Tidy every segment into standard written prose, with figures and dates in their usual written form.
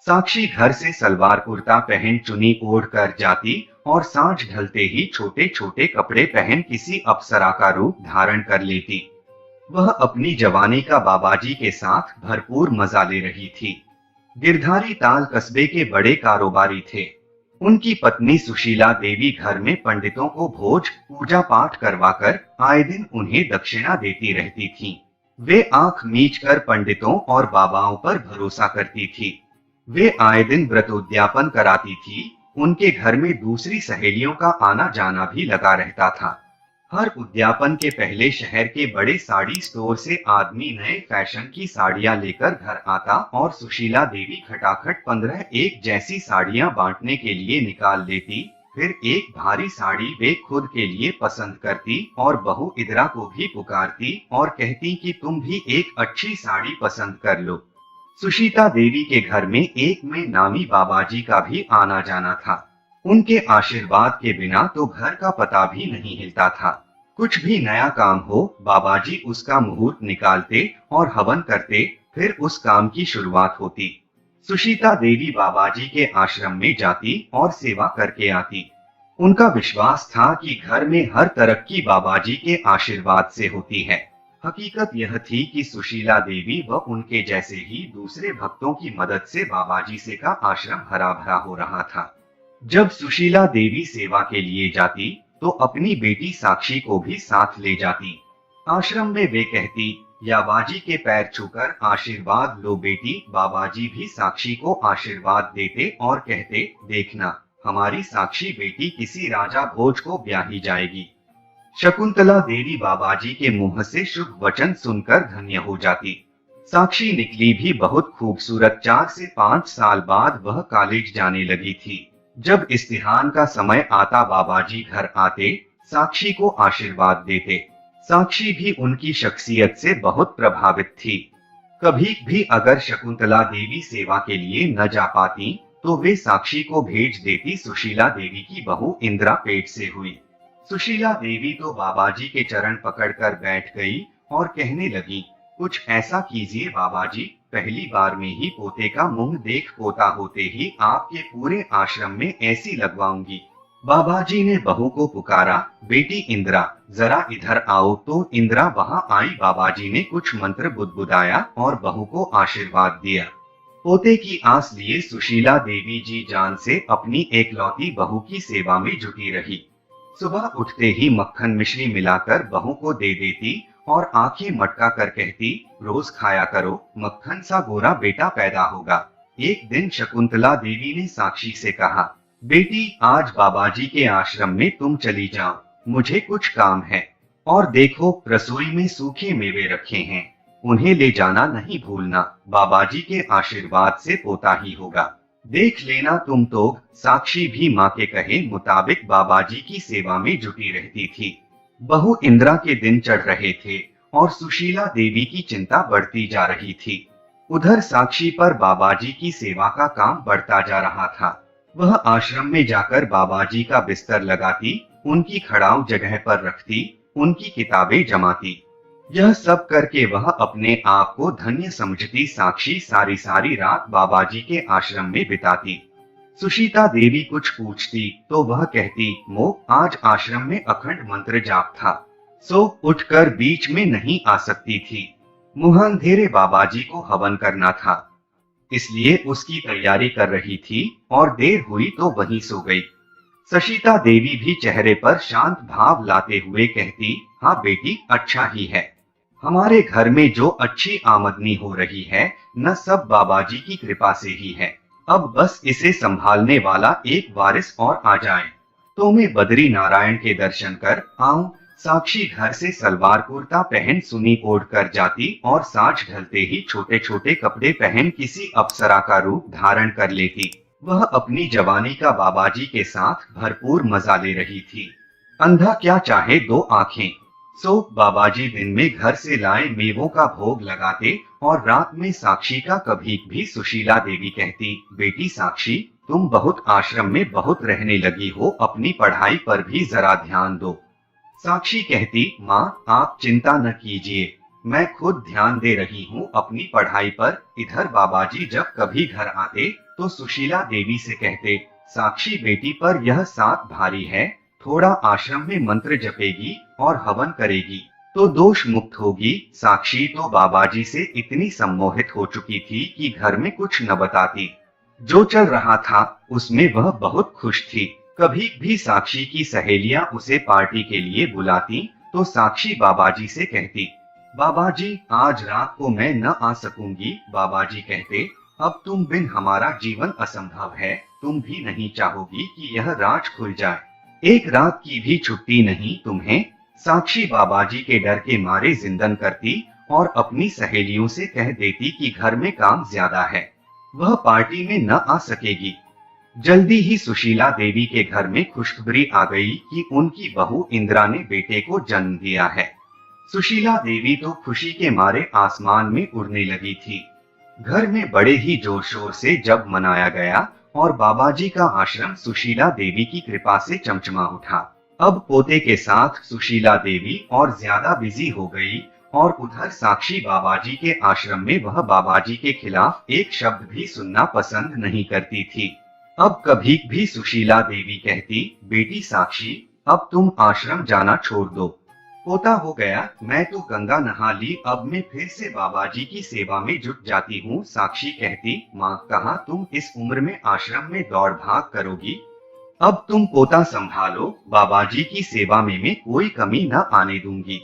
साक्षी घर से सलवार कुर्ता पहन चुन्नी ओढ़ कर जाती और सांझ ढलते ही छोटे छोटे कपड़े पहन किसी अप्सरा का रूप धारण कर लेती। वह अपनी जवानी का बाबाजी के साथ भरपूर मजा ले रही थी। गिरधारी ताल कस्बे के बड़े कारोबारी थे। उनकी पत्नी सुशीला देवी घर में पंडितों को भोज पूजा पाठ करवाकर आए दिन उन्हें दक्षिणा देती रहती थीं। वे आंख मीच कर पंडितों और बाबाओं पर भरोसा करती थी। वे आए दिन व्रतोद्यापन कराती थी। उनके घर में दूसरी सहेलियों का आना जाना भी लगा रहता था। हर उद्यापन के पहले शहर के बड़े साड़ी स्टोर से आदमी नए फैशन की साड़ियां लेकर घर आता और सुशीला देवी खटाखट 15 एक जैसी साड़ियां बांटने के लिए निकाल लेती। फिर एक भारी साड़ी वे खुद के लिए पसंद करती और बहू इदरा को भी पुकारती और कहती कि तुम भी एक अच्छी साड़ी पसंद कर लो। सुशीला देवी के घर में एक में नामी बाबाजी का भी आना जाना था। उनके आशीर्वाद के बिना तो घर का पता भी नहीं हिलता था। कुछ भी नया काम हो, बाबाजी उसका मुहूर्त निकालते और हवन करते, फिर उस काम की शुरुआत होती। सुशीला देवी बाबाजी के आश्रम में जाती और सेवा करके आती। उनका विश्वास था कि घर में हर तरक्की बाबाजी के आशीर्वाद से होती है। हकीकत यह थी कि सुशीला देवी व उनके जैसे ही दूसरे भक्तों की मदद से बाबाजी से का आश्रम हरा भरा हो रहा था। जब सुशीला देवी सेवा के लिए जाती तो अपनी बेटी साक्षी को भी साथ ले जाती। आश्रम में वे कहती, याबाजी के पैर छूकर आशीर्वाद लो बेटी। बाबाजी भी साक्षी को आशीर्वाद देते और कहते, देखना हमारी साक्षी बेटी किसी राजा भोज को ब्याही जाएगी। शकुंतला देवी बाबाजी के मुंह से शुभ वचन सुनकर धन्य हो जाती। साक्षी निकली भी बहुत खूबसूरत। 4 से 5 साल बाद वह कॉलेज जाने लगी थी। जब इस्तिहान का समय आता बाबाजी घर आते, साक्षी को आशीर्वाद देते। साक्षी भी उनकी शख्सियत से बहुत प्रभावित थी। कभी भी अगर शकुंतला देवी सेवा के लिए न जा पाती तो वे साक्षी को भेज देती। सुशीला देवी की बहू इंदिरा पेट से हुई। सुशीला देवी तो बाबाजी के चरण पकड़कर बैठ गई और कहने लगी, कुछ ऐसा कीजिए बाबाजी, पहली बार में ही पोते का मुंह देख पोता होते ही आपके पूरे आश्रम में ऐसी लगवाऊंगी। बाबाजी ने बहू को पुकारा, बेटी इंदिरा जरा इधर आओ। तो इंदिरा वहां आई। बाबाजी ने कुछ मंत्र बुदबुदाया और बहू को आशीर्वाद दिया। पोते की आस लिए सुशीला देवी जी जान से अपनी एकलौती बहू की सेवा में जुटी रही। सुबह उठते ही मक्खन मिश्री मिलाकर बहू को दे देती और आंखें मटका कर कहती, रोज खाया करो, मक्खन सा गोरा बेटा पैदा होगा। एक दिन शकुंतला देवी ने साक्षी से कहा, बेटी आज बाबाजी के आश्रम में तुम चली जाओ, मुझे कुछ काम है। और देखो रसोई में सूखे मेवे रखे हैं, उन्हें ले जाना नहीं भूलना। बाबाजी के आशीर्वाद से पोता ही होगा, देख लेना तुम तो। साक्षी भी माँ के कहे मुताबिक बाबाजी की सेवा में जुटी रहती थी। बहू इंदिरा के दिन चढ़ रहे थे और सुशीला देवी की चिंता बढ़ती जा रही थी। उधर साक्षी पर बाबाजी की सेवा का काम बढ़ता जा रहा था। वह आश्रम में जाकर बाबाजी का बिस्तर लगाती, उनकी खड़ाऊ जगह पर रखती, उनकी किताबें जमाती। यह सब करके वह अपने आप को धन्य समझती। साक्षी सारी सारी रात बाबाजी के आश्रम में बिताती। सुशीला देवी कुछ पूछती तो वह कहती, मो आज आश्रम में अखंड मंत्र जाप था, सो उठकर बीच में नहीं आ सकती थी। मुंह अंधेरे बाबाजी को हवन करना था, इसलिए उसकी तैयारी कर रही थी और देर हुई तो वहीं सो गई। सुशीला देवी भी चेहरे पर शांत भाव लाते हुए कहती, हाँ बेटी अच्छा ही है। हमारे घर में जो अच्छी आमदनी हो रही है न सब बाबाजी की कृपा से ही है। अब बस इसे संभालने वाला एक वारिस और आ जाए तो मैं बद्री नारायण के दर्शन कर आऊं। साक्षी घर से सलवार कुर्ता पहन सुनी ओढ़ कर जाती और सांझ ढलते ही छोटे छोटे कपड़े पहन किसी अप्सरा का रूप धारण कर लेती। वह अपनी जवानी का बाबाजी के साथ भरपूर मजा ले रही थी। अंधा क्या चाहे दो आंखें। सो बाबाजी दिन में घर से लाए मेवों का भोग लगाते और रात में साक्षी का कभी भी सुशीला देवी कहती, बेटी साक्षी तुम बहुत आश्रम में बहुत रहने लगी हो, अपनी पढ़ाई पर भी जरा ध्यान दो। साक्षी कहती, माँ आप चिंता न कीजिए, मैं खुद ध्यान दे रही हूँ अपनी पढ़ाई पर। इधर बाबाजी जब कभी घर आते तो सुशीला देवी से कहते, साक्षी बेटी पर यह सात भारी है, थोड़ा आश्रम में मंत्र जपेगी और हवन करेगी तो दोष मुक्त होगी। साक्षी तो बाबाजी से इतनी सम्मोहित हो चुकी थी कि घर में कुछ न बताती। जो चल रहा था उसमें वह बहुत खुश थी। कभी भी साक्षी की सहेलियां उसे पार्टी के लिए बुलाती तो साक्षी बाबाजी से कहती, बाबाजी आज रात को मैं न आ सकूंगी। बाबाजी कहते, अब तुम बिन हमारा जीवन असंभव है, तुम भी नहीं चाहोगी कि यह राज खुल जाए, एक रात की भी छुट्टी नहीं तुम्हें। साक्षी बाबाजी के डर के मारे जिंदन करती और अपनी सहेलियों से कह देती कि घर में काम ज्यादा है, वह पार्टी में न आ सकेगी। जल्दी ही सुशीला देवी के घर में खुशखबरी आ गई कि उनकी बहू इंदिरा ने बेटे को जन्म दिया है। सुशीला देवी तो खुशी के मारे आसमान में उड़ने लगी थी। घर में बड़े ही जोर शोर से जब मनाया गया और बाबाजी का आश्रम सुशीला देवी की कृपा से चमचमा उठा। अब पोते के साथ सुशीला देवी और ज्यादा बिजी हो गई और उधर साक्षी बाबाजी के आश्रम में वह बाबाजी के खिलाफ एक शब्द भी सुनना पसंद नहीं करती थी। अब कभी भी सुशीला देवी कहती, बेटी साक्षी अब तुम आश्रम जाना छोड़ दो, पोता हो गया, मैं तो गंगा नहा ली, अब मैं फिर से बाबाजी की सेवा में जुट जाती हूँ। साक्षी कहती, माँ कहाँ तुम इस उम्र में आश्रम में दौड़ भाग करोगी, अब तुम पोता संभालो, बाबाजी की सेवा में मैं कोई कमी न आने दूंगी।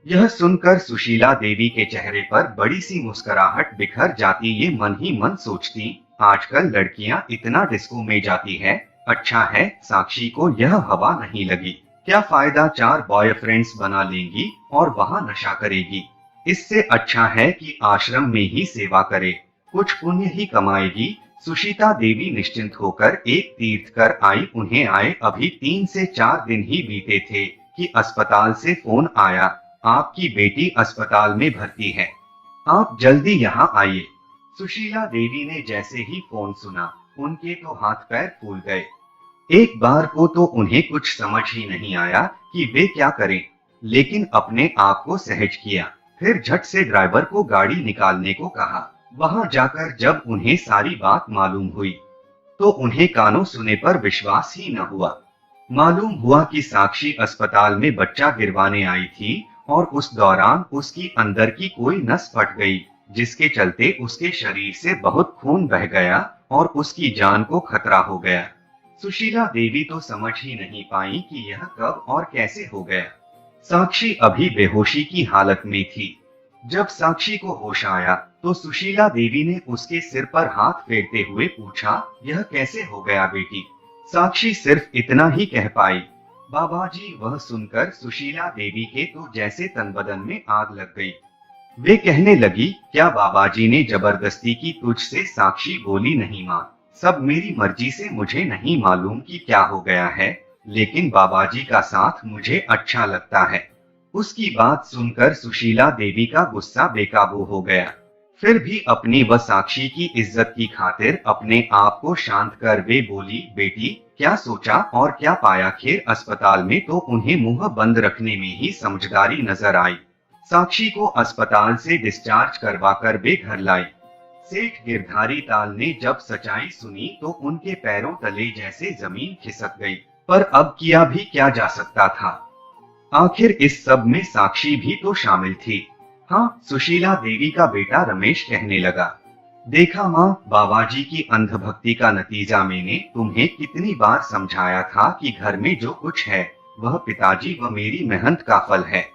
यह सुनकर सुशीला देवी के चेहरे पर बड़ी सी मुस्कुराहट बिखर जाती। ये मन ही मन सोचती, आजकल लड़कियां इतना डिस्को में जाती है, अच्छा है साक्षी को यह हवा नहीं लगी, क्या फायदा, 4 बॉयफ्रेंड्स बना लेंगी और वहां नशा करेगी, इससे अच्छा है कि आश्रम में ही सेवा करे, कुछ पुण्य ही कमाएगी। सुशीला देवी निश्चिंत होकर एक तीर्थ कर आई। उन्हें आए अभी 3 से 4 दिन ही बीते थे कि अस्पताल से फोन आया, आपकी बेटी अस्पताल में भर्ती है, आप जल्दी यहाँ आइए। सुशीला देवी ने जैसे ही फोन सुना उनके तो हाथ पैर फूल गए। एक बार को तो उन्हें कुछ समझ ही नहीं आया कि वे क्या करें, लेकिन अपने आप को सहज किया। फिर झट से ड्राइवर को गाड़ी निकालने को कहा। वहां जाकर जब उन्हें सारी बात मालूम हुई तो उन्हें कानों सुने पर विश्वास ही न हुआ। मालूम हुआ कि साक्षी अस्पताल में बच्चा गिरवाने आई थी और उस दौरान उसकी अंदर की कोई नस फट गई, जिसके चलते उसके शरीर से बहुत खून बह गया और उसकी जान को खतरा हो गया। सुशीला देवी तो समझ ही नहीं पाई कि यह कब और कैसे हो गया। साक्षी अभी बेहोशी की हालत में थी। जब साक्षी को होश आया तो सुशीला देवी ने उसके सिर पर हाथ फेरते हुए पूछा, यह कैसे हो गया बेटी। साक्षी सिर्फ इतना ही कह पाई, बाबाजी। वह सुनकर सुशीला देवी के तो जैसे तन बदन में आग लग गई। वे कहने लगी, क्या बाबाजी ने जबरदस्ती की तुझसे। साक्षी बोली, नहीं माँ, सब मेरी मर्जी से, मुझे नहीं मालूम कि क्या हो गया है, लेकिन बाबाजी का साथ मुझे अच्छा लगता है। उसकी बात सुनकर सुशीला देवी का गुस्सा बेकाबू हो गया। फिर भी अपनी व साक्षी की इज्जत की खातिर अपने आप को शांत कर वे बोली, बेटी क्या सोचा और क्या पाया। खैर अस्पताल में तो उन्हें मुंह बंद रखने में ही समझदारी नजर आई। साक्षी को अस्पताल से डिस्चार्ज करवाकर वे घर लाई। सेठ गिरधारी ताल ने जब सच्चाई सुनी तो उनके पैरों तले जैसे जमीन खिसक गई, पर अब किया भी क्या जा सकता था। आखिर इस सब में साक्षी भी तो शामिल थी। हाँ, सुशीला देवी का बेटा रमेश कहने लगा, देखा माँ, बाबाजी की अंधभक्ति का नतीजा मैंने तुम्हें कितनी बार समझाया था कि घर में जो कुछ है वह पिताजी व मेरी मेहनत का फल है।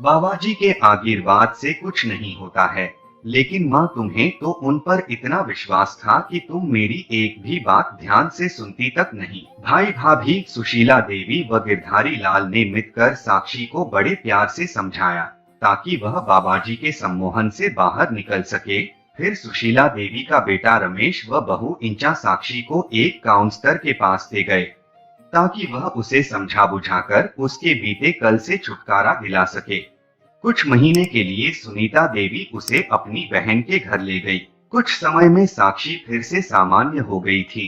बाबाजी के आशीर्वाद से कुछ नहीं होता है, लेकिन माँ तुम्हें तो उन पर इतना विश्वास था कि तुम मेरी एक भी बात ध्यान से सुनती तक नहीं। भाई भाभी सुशीला देवी व गिरधारी लाल ने मिलकर साक्षी को बड़े प्यार से समझाया ताकि वह बाबाजी के सम्मोहन से बाहर निकल सके। फिर सुशीला देवी का बेटा रमेश व बहू इंचा साक्षी को एक काउंसलर के पास ले गए ताकि वह उसे समझा बुझाकर उसके बीते कल से छुटकारा दिला सके। कुछ महीने के लिए सुनीता देवी उसे अपनी बहन के घर ले गई। कुछ समय में साक्षी फिर से सामान्य हो गई थी।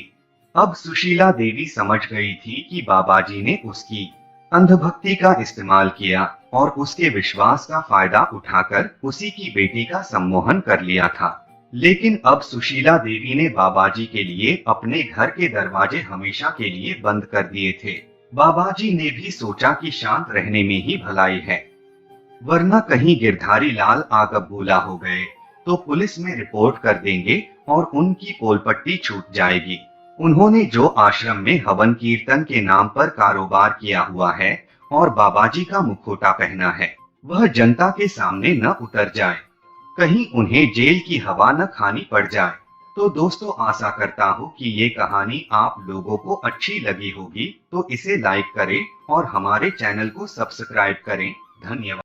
अब सुशीला देवी समझ गई थी कि बाबाजी ने उसकी अंधभक्ति का इस्तेमाल किया और उसके विश्वास का फायदा उठाकर उसी की बेटी का सम्मोहन कर लिया था। लेकिन अब सुशीला देवी ने बाबाजी के लिए अपने घर के दरवाजे हमेशा के लिए बंद कर दिए थे। बाबाजी ने भी सोचा कि शांत रहने में ही भलाई है, वरना कहीं गिरधारी लाल आगबूला हो गए तो पुलिस में रिपोर्ट कर देंगे और उनकी पोलपट्टी छूट जाएगी। उन्होंने जो आश्रम में हवन कीर्तन के नाम पर कारोबार किया हुआ है और बाबाजी का मुखौटा पहना है, वह जनता के सामने न उतर जाए, कहीं उन्हें जेल की हवा न खानी पड़ जाए। तो दोस्तों, आशा करता हूँ कि ये कहानी आप लोगों को अच्छी लगी होगी, तो इसे लाइक करें और हमारे चैनल को सब्सक्राइब करें। धन्यवाद।